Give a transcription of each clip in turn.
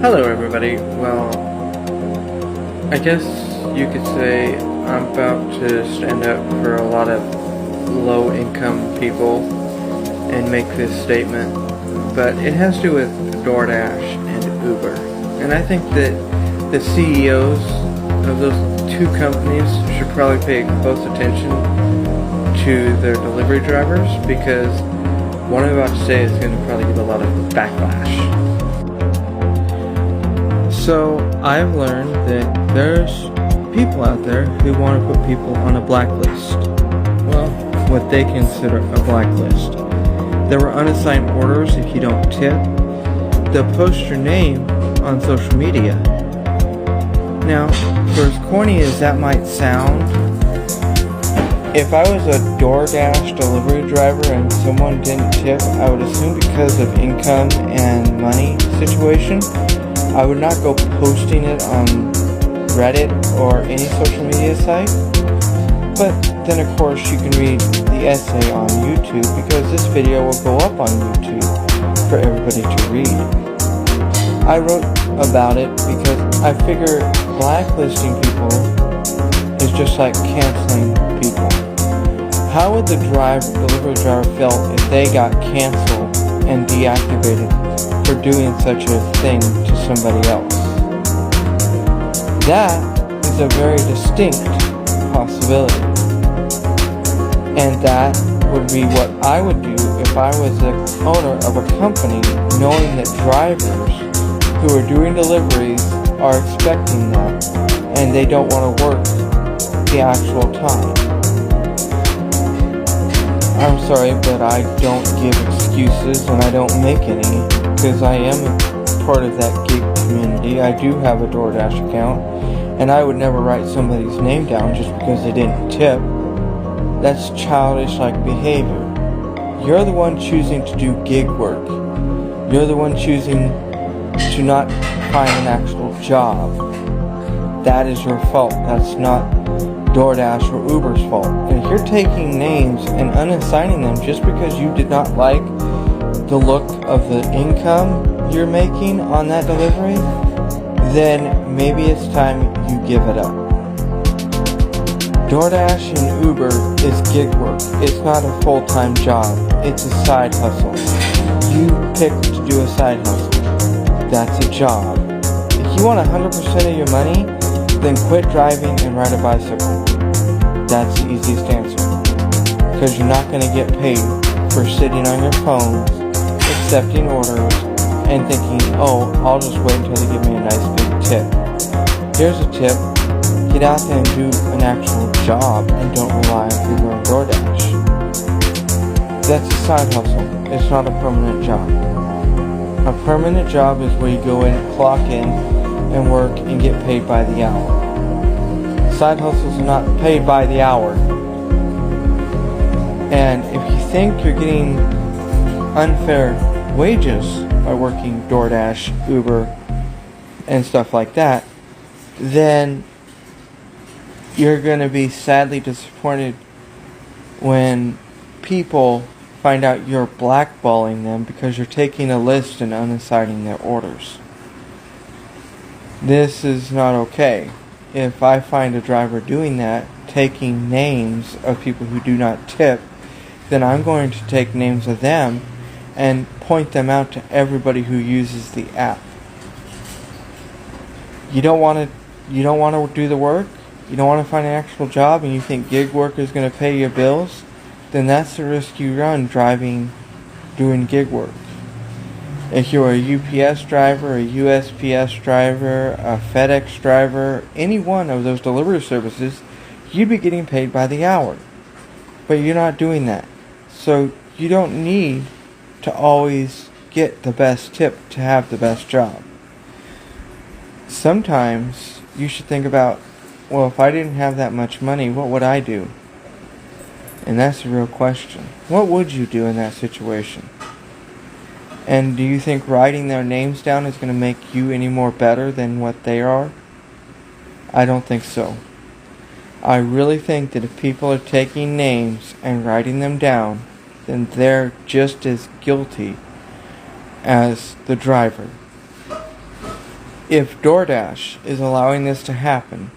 Hello everybody. Well, I guess you could say I'm about to stand up for a lot of low income people and make this statement, but it has to do with DoorDash and Uber. And I think that the CEOs of those two companies should probably pay close attention to their delivery drivers, because what I'm about to say is going to probably give a lot of backlash. So I've learned that there's people out there who want to put people on a blacklist. Well, what they consider a blacklist. There were unassigned orders if you don't tip. They'll post your name on social media. Now, for as corny as that might sound, if I was a DoorDash delivery driver and someone didn't tip, I would assume because of income and money situation, I would not go posting it on Reddit or any social media site. But then of course you can read the essay on YouTube, because this video will go up on YouTube for everybody to read. I wrote about it because I figure blacklisting people is just like canceling people. How would the delivery driver feel if they got canceled and deactivated for doing such a thing to somebody else? That is a very distinct possibility. And that would be what I would do if I was the owner of a company, knowing that drivers who are doing deliveries are expecting that and they don't want to work the actual time. I'm sorry, but I don't give excuses and I don't make any, because I am a part of that gig community. I do have a DoorDash account, and I would never write somebody's name down just because they didn't tip. That's childish-like behavior. You're the one choosing to do gig work. You're the one choosing to not find an actual job. That is your fault. That's not DoorDash or Uber's fault. And if you're taking names and unassigning them just because you did not like the look of the income you're making on that delivery, then maybe it's time you give it up. DoorDash and Uber is gig work. It's not a full-time job. It's a side hustle. You picked to do a side hustle. That's a job. If you want 100% of your money, then quit driving and ride a bicycle. That's the easiest answer. Because you're not going to get paid for sitting on your phone, accepting orders, and thinking, oh, I'll just wait until they give me a nice big tip. Here's a tip. Get out there and do an actual job and don't rely on Uber and DoorDash. That's a side hustle. It's not a permanent job. A permanent job is where you go in, clock in, and work and get paid by the hour. Side hustles are not paid by the hour. And if you think you're getting unfair wages by working DoorDash, Uber, and stuff like that, then you're going to be sadly disappointed when people find out you're blackballing them because you're taking a list and unassigning their orders. This is not okay. If I find a driver doing that, taking names of people who do not tip, then I'm going to take names of them and point them out to everybody who uses the app. You don't want to do the work? You don't want to find an actual job, and you think gig work is going to pay your bills? Then that's the risk you run doing gig work. If you're a UPS driver, a USPS driver, a FedEx driver, any one of those delivery services, you'd be getting paid by the hour. But you're not doing that. So you don't need to always get the best tip to have the best job. Sometimes you should think about, well, if I didn't have that much money, what would I do? And that's the real question. What would you do in that situation? And do you think writing their names down is going to make you any more better than what they are? I don't think so. I really think that if people are taking names and writing them down, then they're just as guilty as the driver. If DoorDash is allowing this to happen,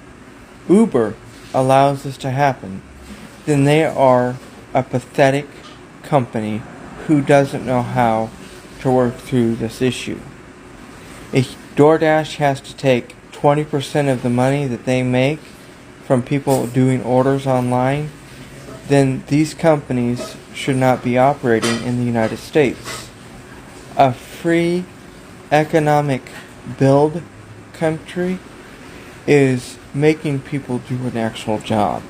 Uber allows this to happen, then they are a pathetic company who doesn't know how to work through this issue. If DoorDash has to take 20% of the money that they make from people doing orders online, then these companies should not be operating in the United States. A free economic build country is making people do an actual job.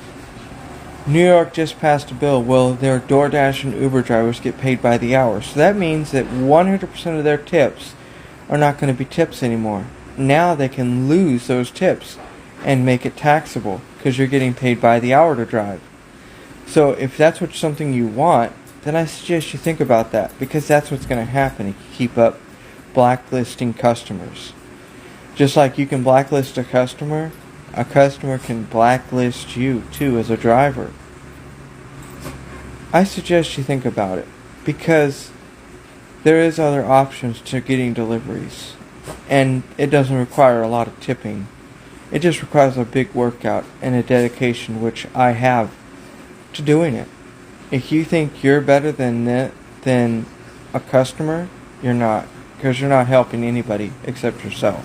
New York just passed a bill where their DoorDash and Uber drivers get paid by the hour. So that means that 100% of their tips are not going to be tips anymore. Now they can lose those tips and make it taxable because you're getting paid by the hour to drive. So if that's something you want, then I suggest you think about that, because that's what's going to happen if you keep up blacklisting customers. Just like you can blacklist a customer can blacklist you too as a driver. I suggest you think about it, because there is other options to getting deliveries, and it doesn't require a lot of tipping. It just requires a big workout and a dedication, which I have, to doing it. If you think you're better than a customer, you're not, because you're not helping anybody except yourself.